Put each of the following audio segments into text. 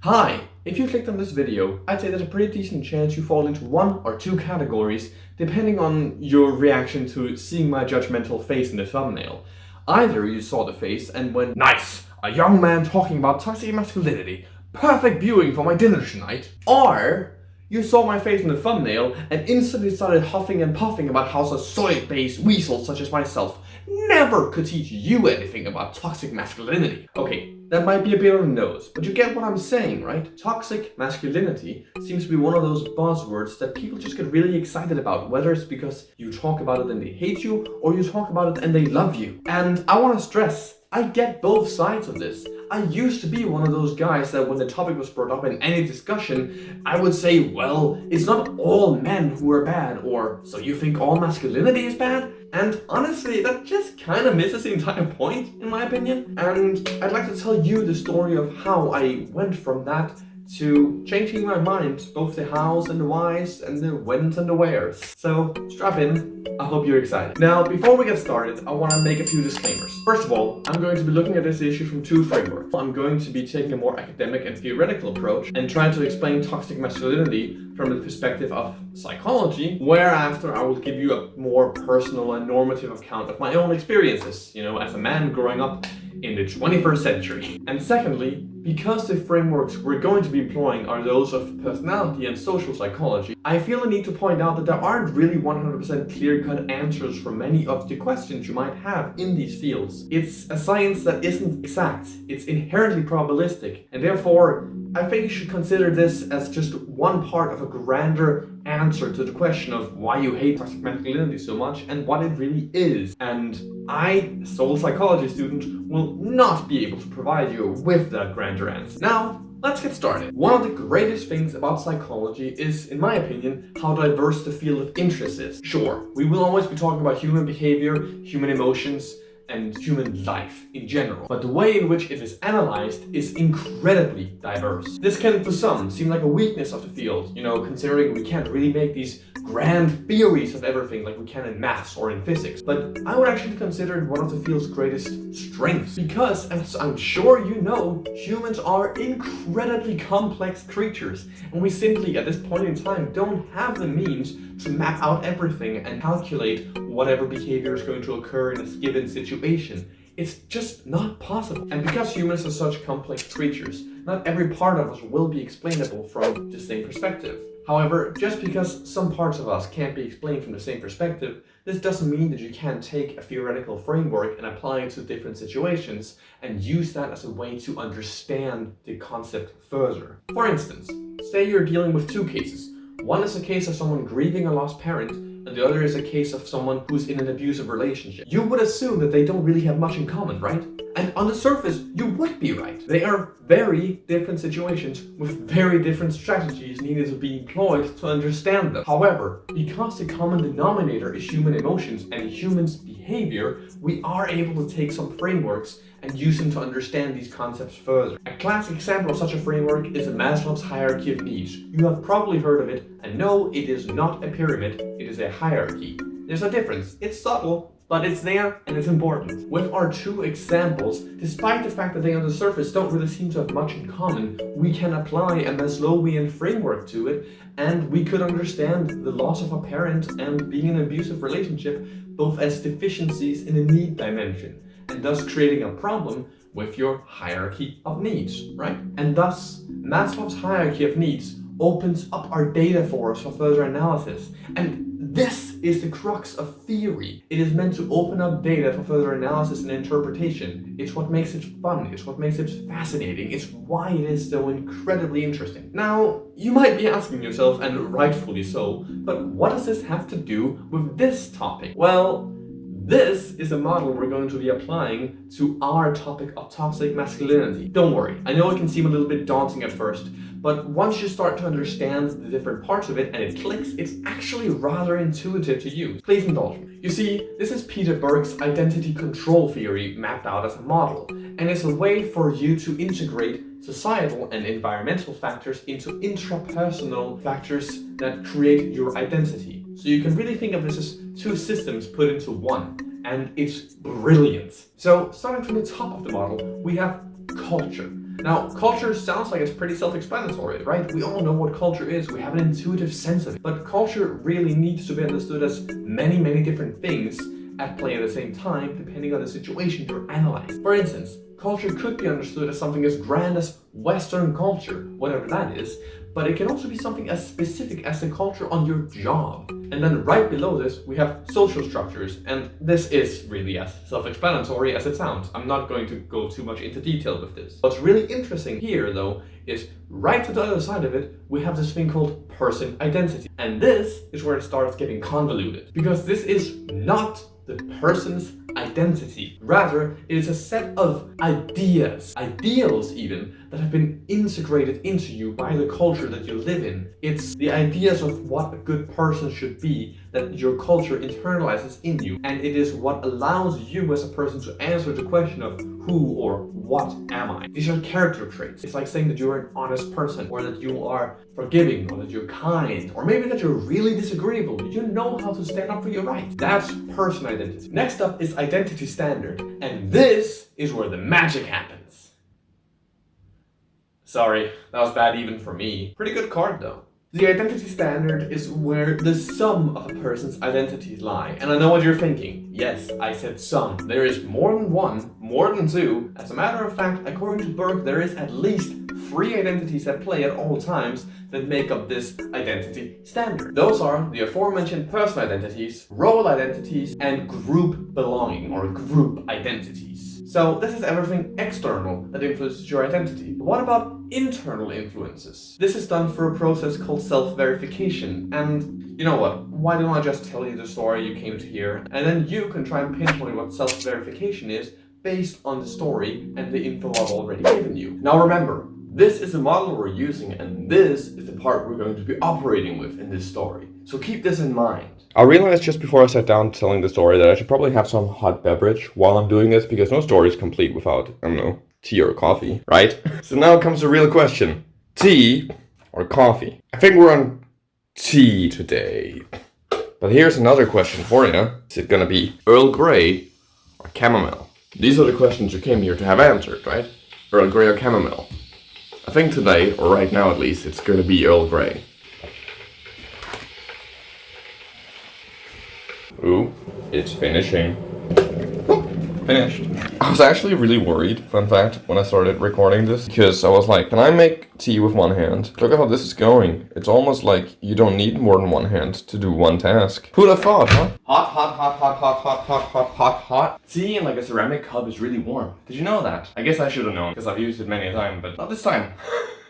Hi! If you clicked on this video, I'd say there's a pretty decent chance you fall into one or two categories depending on your reaction to seeing my judgmental face in the thumbnail. Either you saw the face and went, "Nice! A young man talking about toxic masculinity. Perfect viewing for my dinner tonight." Or you saw my face in the thumbnail and instantly started huffing and puffing about how a soy-based weasel such as myself never could teach you anything about toxic masculinity. Okay, that might be a bit on the nose, but you get what I'm saying, right? Toxic masculinity seems to be one of those buzzwords that people just get really excited about, whether it's because you talk about it and they hate you, or you talk about it and they love you. And I want to stress, I get both sides of this. I used to be one of those guys that when the topic was brought up in any discussion, I would say, well, it's not all men who are bad, or so you think all masculinity is bad? And honestly, that just kind of misses the entire point, in my opinion. And I'd like to tell you the story of how I went from that to changing my mind, both the hows and the whys and the whens and the wheres. So strap in, I hope you're excited. Now, before we get started, I want to make a few disclaimers. First of all, I'm going to be looking at this issue from two frameworks. I'm going to be taking a more academic and theoretical approach and trying to explain toxic masculinity from the perspective of psychology, whereafter I will give you a more personal and normative account of my own experiences, as a man growing up in the 21st century. And secondly, because the frameworks we're going to be employing are those of personality and social psychology, I feel a need to point out that there aren't really 100% clear-cut answers for many of the questions you might have in these fields. It's a science that isn't exact, it's inherently probabilistic, and therefore I think you should consider this as just one part of a grander answer to the question of why you hate toxic masculinity so much and what it really is. And I, as a social psychology student, will not be able to provide you with that grander answer. Now, let's get started. One of the greatest things about psychology is, in my opinion, how diverse the field of interest is. Sure, we will always be talking about human behavior, human emotions, and human life in general. But the way in which it is analyzed is incredibly diverse. This can, for some, seem like a weakness of the field, considering we can't really make these grand theories of everything like we can in maths or in physics. But I would actually consider it one of the field's greatest strengths. Because, as I'm sure you know, humans are incredibly complex creatures, and we simply, at this point in time, don't have the means to map out everything and calculate whatever behavior is going to occur in a given situation. It's just not possible. And because humans are such complex creatures, not every part of us will be explainable from the same perspective. However, just because some parts of us can't be explained from the same perspective, this doesn't mean that you can't take a theoretical framework and apply it to different situations and use that as a way to understand the concept further. For instance, say you're dealing with two cases. One is a case of someone grieving a lost parent, and the other is a case of someone who's in an abusive relationship. You would assume that they don't really have much in common, right? And on the surface, you would be right. They are very different situations with very different strategies needed to be employed to understand them. However, because the common denominator is human emotions and humans' behavior, we are able to take some frameworks and use them to understand these concepts further. A classic example of such a framework is Maslow's hierarchy of needs. You have probably heard of it, and no, it is not a pyramid, it is a hierarchy. There's a difference. It's subtle, but it's there and it's important. With our two examples, despite the fact that they on the surface don't really seem to have much in common, we can apply a Maslowian framework to it, and we could understand the loss of a parent and being in an abusive relationship both as deficiencies in a need dimension, and thus creating a problem with your hierarchy of needs, right? And thus, Maslow's hierarchy of needs opens up our data for us for further analysis. And this is the crux of theory. It is meant to open up data for further analysis and interpretation. It's what makes it fun, it's what makes it fascinating, it's why it is so incredibly interesting. Now, you might be asking yourself, and rightfully so, but what does this have to do with this topic? Well, this is a model we're going to be applying to our topic of toxic masculinity. Don't worry, I know it can seem a little bit daunting at first, but once you start to understand the different parts of it and it clicks, it's actually rather intuitive to use. Please indulge me. You see, this is Peter Burke's identity control theory mapped out as a model, and it's a way for you to integrate societal and environmental factors into intrapersonal factors that create your identity. So you can really think of this as two systems put into one, and it's brilliant. So starting from the top of the model, we have culture. Now, culture sounds like it's pretty self-explanatory, right? We all know what culture is, we have an intuitive sense of it. But culture really needs to be understood as many, many different things at play at the same time, depending on the situation you're analyzing. For instance, culture could be understood as something as grand as Western culture, whatever that is, but it can also be something as specific as the culture on your job. And then right below this, we have social structures, and this is really as self-explanatory as it sounds. I'm not going to go too much into detail with this. What's really interesting here, though, is right to the other side of it, we have this thing called person identity. And this is where it starts getting convoluted, because this is not the person's identity. Rather, it is a set of ideas, ideals even, that have been integrated into you by the culture that you live in. It's the ideas of what a good person should be that your culture internalizes in you, and it is what allows you as a person to answer the question of who or what am I? These are character traits. It's like saying that you're an honest person, or that you are forgiving, or that you're kind, or maybe that you're really disagreeable. You know how to stand up for your rights. That's person identity. Next up is identity standard, and this is where the magic happens. Sorry, that was bad even for me. Pretty good card though. The identity standard is where the sum of a person's identities lie. And I know what you're thinking. Yes, I said sum. There is more than one, more than two. As a matter of fact, according to Burke, there is at least 3 identities at play at all times that make up this identity standard. Those are the aforementioned person identities, role identities, and group belonging or group identities. So this is everything external that influences your identity. But what about internal influences? This is done through a process called self-verification. And you know what? Why don't I just tell you the story you came to hear, and then you can try and pinpoint what self-verification is based on the story and the info I've already given you. Now remember, this is the model we're using, and this is the part we're going to be operating with in this story. So keep this in mind. I realized just before I sat down telling the story that I should probably have some hot beverage while I'm doing this, because no story is complete without, I don't know, tea or coffee, right? So now comes the real question. Tea or coffee? I think we're on tea today. But here's another question for you. Is it gonna be Earl Grey or chamomile? These are the questions you came here to have answered, right? Earl Grey or chamomile? I think today, or right now at least, it's gonna be Earl Grey. Ooh, it's finishing. Finished. I was actually really worried, fun fact, when I started recording this, because I was like, can I make tea with one hand? Look at how this is going. It's almost like you don't need more than one hand to do one task. Who'd have thought, huh? Hot, hot, hot, hot, hot, hot, hot, hot, hot, hot. Tea in like a ceramic cup is really warm. Did you know that? I guess I should have known, because I've used it many a time, but not this time.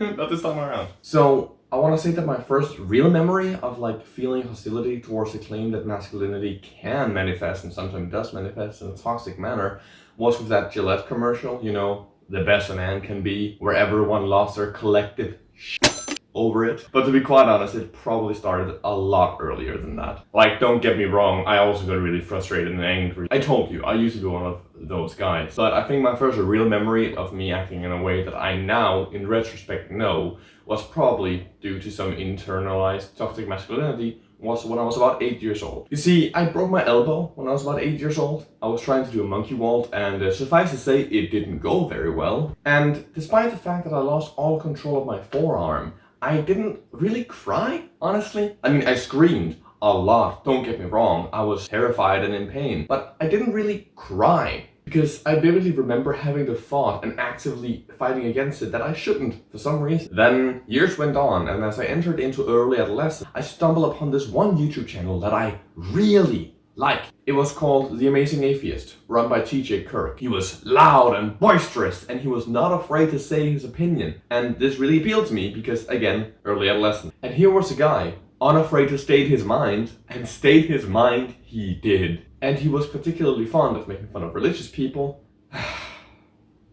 Not this time around. So, I want to say that my first real memory of like feeling hostility towards the claim that masculinity can manifest, and sometimes does manifest in a toxic manner, was with that Gillette commercial, you know, the best a man can be, where everyone lost their collective shit over it. But to be quite honest, it probably started a lot earlier than that. Like, don't get me wrong, I also got really frustrated and angry. I told you, I used to be one of those guys. But I think my first real memory of me acting in a way that I now, in retrospect, know was probably due to some internalized toxic masculinity was when I was about 8 years old. You see, I broke my elbow when I was about 8 years old. I was trying to do a monkey vault, and suffice to say, it didn't go very well. And despite the fact that I lost all control of my forearm, I didn't really cry, honestly. I mean, I screamed a lot, don't get me wrong. I was terrified and in pain, but I didn't really cry. Because I vividly remember having the thought and actively fighting against it that I shouldn't for some reason. Then years went on, and as I entered into early adolescence, I stumbled upon this one YouTube channel that I really liked. It was called The Amazing Atheist, run by TJ Kirk. He was loud and boisterous, and he was not afraid to say his opinion. And this really appealed to me because, again, early adolescence. And here was a guy, unafraid to state his mind, and state his mind he did. And he was particularly fond of making fun of religious people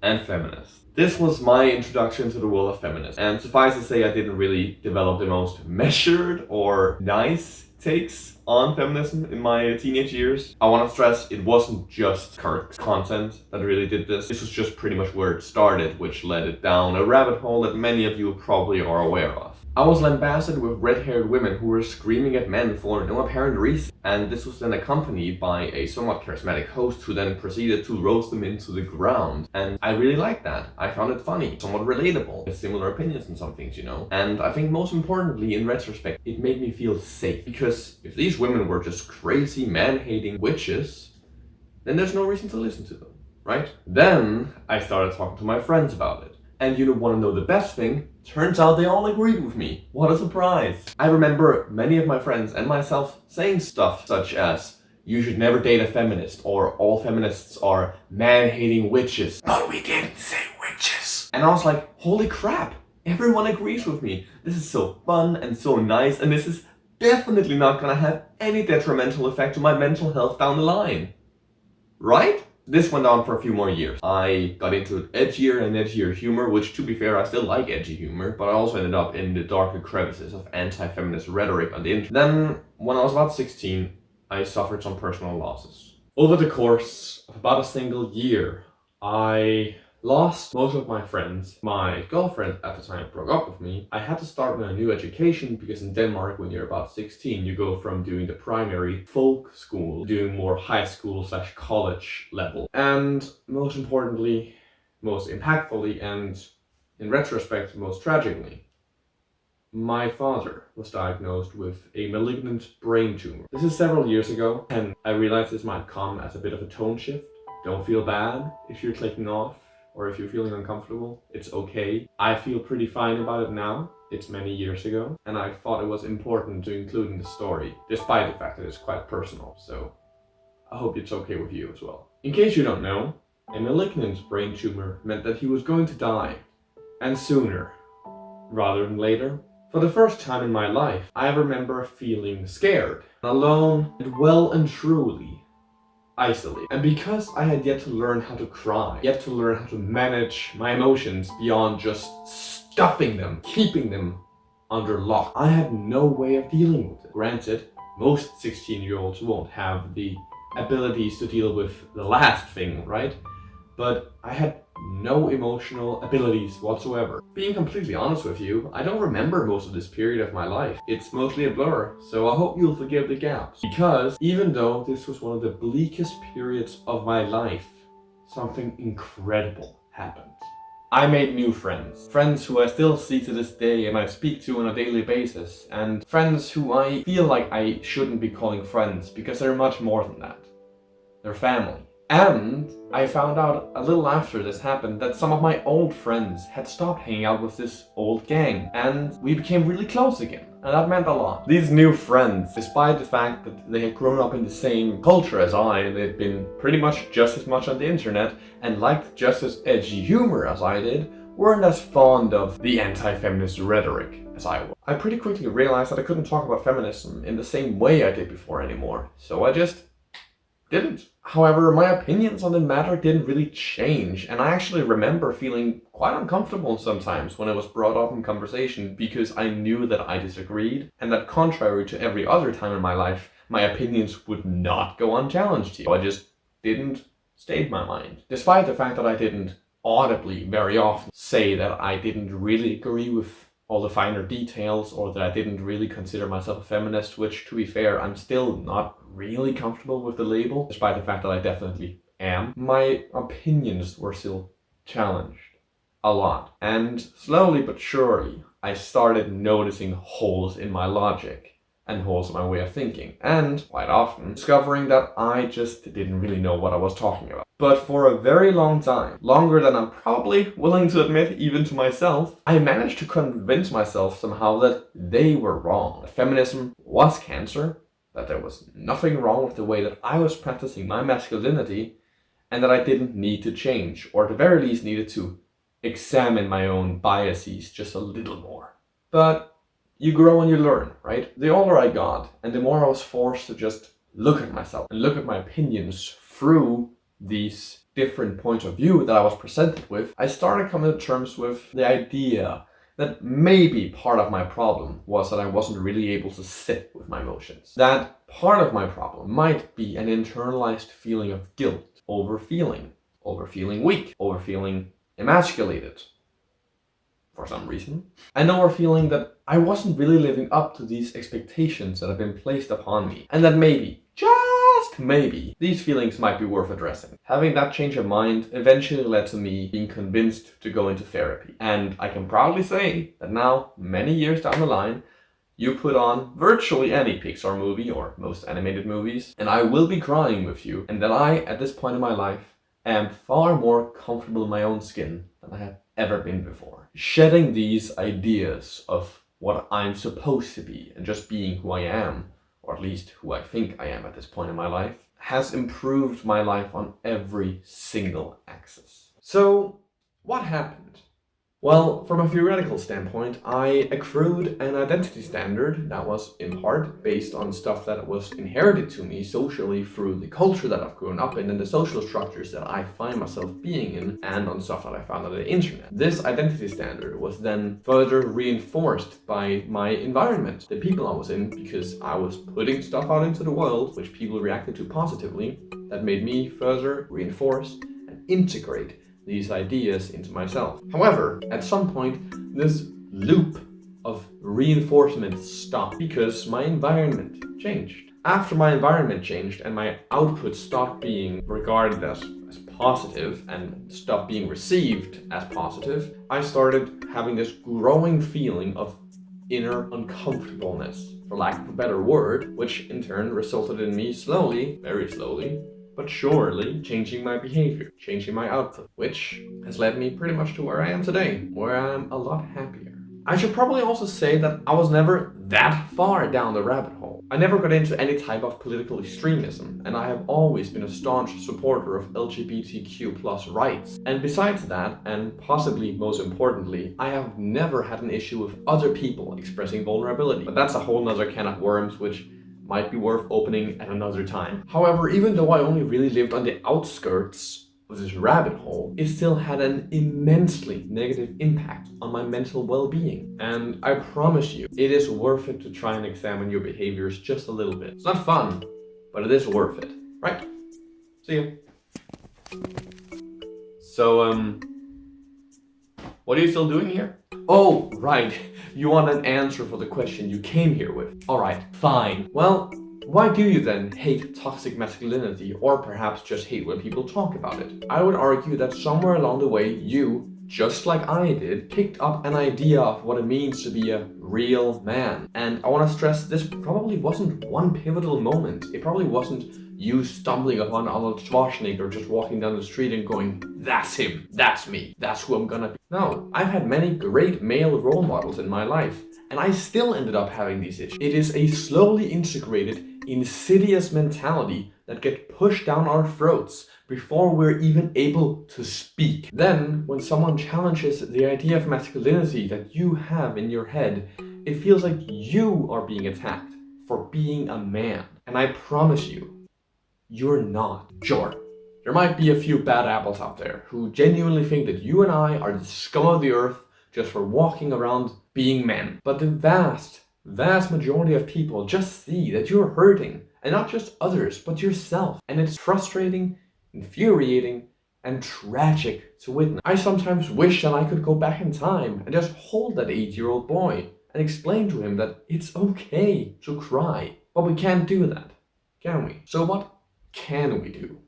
and feminists. This was my introduction to the world of feminism. And suffice to say, I didn't really develop the most measured or nice takes on feminism in my teenage years. I want to stress it wasn't just Kirk's content that really did this. This was just pretty much where it started, which led it down a rabbit hole that many of you probably are aware of. I was lambasted with red-haired women who were screaming at men for no apparent reason, and this was then accompanied by a somewhat charismatic host who then proceeded to roast them into the ground. And I really liked that. I found it funny, somewhat relatable, with similar opinions on some things, you know. And I think most importantly, in retrospect, it made me feel safe. Because if these women were just crazy man-hating witches, then there's no reason to listen to them, right? Then I started talking to my friends about it. And you want to know the best thing? Turns out they all agreed with me. What a surprise. I remember many of my friends and myself saying stuff such as, you should never date a feminist, or all feminists are man-hating witches. But we didn't say witches. And I was like, holy crap, everyone agrees with me. This is so fun and so nice, and this is definitely not gonna have any detrimental effect on my mental health down the line. Right? This went on for a few more years. I got into edgier and edgier humor, which, to be fair, I still like edgy humor, but I also ended up in the darker crevices of anti-feminist rhetoric on the internet. Then, when I was about 16, I suffered some personal losses. Over the course of about a single year, I lost most of my friends. My girlfriend at the time broke up with me. I had to start a new education because in Denmark, when you're about 16, you go from doing the primary folk school, doing more high school / college level. And most importantly, most impactfully, and in retrospect, most tragically, my father was diagnosed with a malignant brain tumor. This is several years ago, and I realized this might come as a bit of a tone shift. Don't feel bad if you're clicking off, or if you're feeling uncomfortable. It's okay. I feel pretty fine about it now. It's many years ago, and I thought it was important to include in the story, despite the fact that it's quite personal, so I hope it's okay with you as well. In case you don't know, a malignant brain tumor meant that he was going to die, and sooner, rather than later. For the first time in my life, I remember feeling scared, alone, and well and truly isolated. And because I had yet to learn how to cry, yet to learn how to manage my emotions beyond just stuffing them, keeping them under lock, I had no way of dealing with it. Granted, most 16-year-olds won't have the abilities to deal with the last thing, right? But I had no emotional abilities whatsoever. Being completely honest with you, I don't remember most of this period of my life. It's mostly a blur, so I hope you'll forgive the gaps. Because even though this was one of the bleakest periods of my life, something incredible happened. I made new friends. Friends who I still see to this day and I speak to on a daily basis. And friends who I feel like I shouldn't be calling friends because they're much more than that. They're family. And I found out a little after this happened that some of my old friends had stopped hanging out with this old gang, and we became really close again, and that meant a lot. These new friends, despite the fact that they had grown up in the same culture as I, and they'd been pretty much just as much on the internet, and liked just as edgy humor as I did, weren't as fond of the anti-feminist rhetoric as I was. I pretty quickly realized that I couldn't talk about feminism in the same way I did before anymore, so I just didn't. However, my opinions on the matter didn't really change, and I actually remember feeling quite uncomfortable sometimes when it was brought up in conversation because I knew that I disagreed, and that contrary to every other time in my life, my opinions would not go unchallenged here. I just didn't state my mind. Despite the fact that I didn't audibly very often say that I didn't really agree with all the finer details, or that I didn't really consider myself a feminist, which, to be fair, I'm still not really comfortable with the label, despite the fact that I definitely am. My opinions were still challenged a lot. And slowly but surely, I started noticing holes in my logic and holes in my way of thinking, and quite often discovering that I just didn't really know what I was talking about. But for a very long time, longer than I'm probably willing to admit even to myself, I managed to convince myself somehow that they were wrong. That feminism was cancer, that there was nothing wrong with the way that I was practicing my masculinity, and that I didn't need to change, or at the very least needed to examine my own biases just a little more. But you grow and you learn, right? The older I got, and the more I was forced to just look at myself and look at my opinions through these different points of view that I was presented with, I started coming to terms with the idea that maybe part of my problem was that I wasn't really able to sit with my emotions. That part of my problem might be an internalized feeling of guilt over feeling weak, over feeling emasculated for some reason. And over feeling that I wasn't really living up to these expectations that have been placed upon me, and that maybe, just maybe, these feelings might be worth addressing. Having that change of mind eventually led to me being convinced to go into therapy. And I can proudly say that now, many years down the line, you put on virtually any Pixar movie or most animated movies, and I will be crying with you, and that I, at this point in my life, am far more comfortable in my own skin than I have ever been before. Shedding these ideas of what I'm supposed to be and just being who I am, or at least who I think I am at this point in my life, has improved my life on every single axis. So, what happened? Well, from a theoretical standpoint, I accrued an identity standard that was in part based on stuff that was inherited to me socially through the culture that I've grown up in and the social structures that I find myself being in, and on stuff that I found on the internet. This identity standard was then further reinforced by my environment, the people I was in, because I was putting stuff out into the world which people reacted to positively, that made me further reinforce and integrate these ideas into myself. However, at some point, this loop of reinforcement stopped because my environment changed. After my environment changed and my output stopped being regarded as positive and stopped being received as positive, I started having this growing feeling of inner uncomfortableness, for lack of a better word, which in turn resulted in me slowly, very slowly, but surely changing my behavior, changing my output, which has led me pretty much to where I am today, where I am a lot happier. I should probably also say that I was never that far down the rabbit hole. I never got into any type of political extremism, and I have always been a staunch supporter of LGBTQ+ rights. And besides that, and possibly most importantly, I have never had an issue with other people expressing vulnerability. But that's a whole nother can of worms, which might be worth opening at another time. However, even though I only really lived on the outskirts of this rabbit hole, it still had an immensely negative impact on my mental well-being. And I promise you, it is worth it to try and examine your behaviors just a little bit. It's not fun, but it is worth it, right? See you. So, what are you still doing here? Oh, right. You want an answer for the question you came here with. Alright, fine. Well, why do you then hate toxic masculinity, or perhaps just hate when people talk about it? I would argue that somewhere along the way, you, just like I did, picked up an idea of what it means to be a real man. And I want to stress, this probably wasn't one pivotal moment. It probably wasn't you stumbling upon Arnold Schwarzenegger just walking down the street and going, that's him, that's me, that's who I'm gonna be. No, I've had many great male role models in my life, and I still ended up having these issues. It is a slowly integrated, insidious mentality that gets pushed down our throats before we're even able to speak. Then, when someone challenges the idea of masculinity that you have in your head, it feels like you are being attacked for being a man. And I promise you, you're not. Sure, there might be a few bad apples out there who genuinely think that you and I are the scum of the earth just for walking around being men. But the vast majority of people just see that you're hurting, and not just others, but yourself. And it's frustrating, infuriating, and tragic to witness. I sometimes wish that I could go back in time and just hold that 8-year-old boy and explain to him that it's okay to cry. But we can't do that, can we? So what can we do?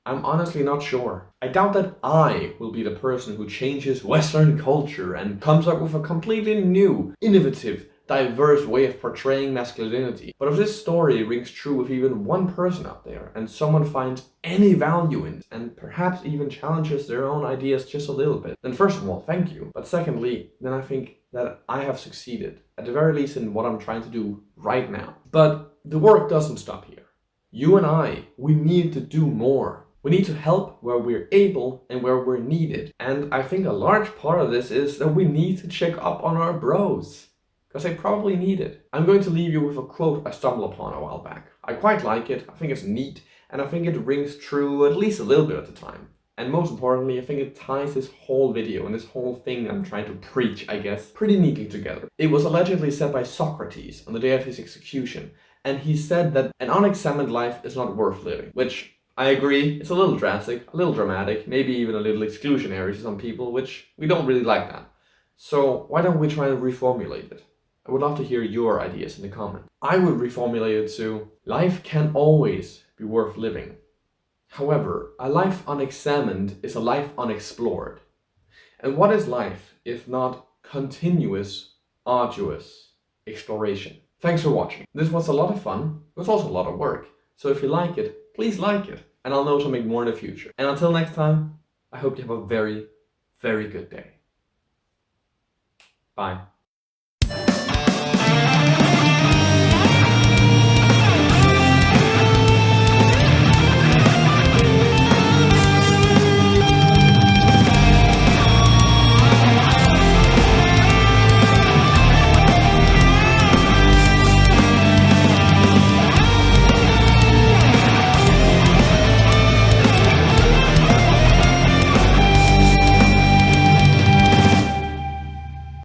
I'm honestly not sure. I doubt that I will be the person who changes Western culture and comes up with a completely new, innovative, diverse way of portraying masculinity. But if this story rings true with even one person out there, and someone finds any value in it, and perhaps even challenges their own ideas just a little bit, then first of all, thank you. But secondly, then I think that I have succeeded, at the very least in what I'm trying to do right now. But the work doesn't stop here. You and I, we need to do more. We need to help where we're able and where we're needed. And I think a large part of this is that we need to check up on our bros, because they probably need it. I'm going to leave you with a quote I stumbled upon a while back. I quite like it, I think it's neat, and I think it rings true at least a little bit at the time. And most importantly, I think it ties this whole video and this whole thing I'm trying to preach, I guess, pretty neatly together. It was allegedly said by Socrates on the day of his execution, and he said that an unexamined life is not worth living, which I agree, it's a little drastic, a little dramatic, maybe even a little exclusionary to some people, which we don't really like that. So why don't we try to reformulate it? I would love to hear your ideas in the comments. I would reformulate it to, life can always be worth living. However, a life unexamined is a life unexplored. And what is life if not continuous, arduous exploration? Thanks for watching. This was a lot of fun. It was also a lot of work. So if you like it, please like it. And I'll know to make more in the future. And until next time, I hope you have a very, very good day. Bye.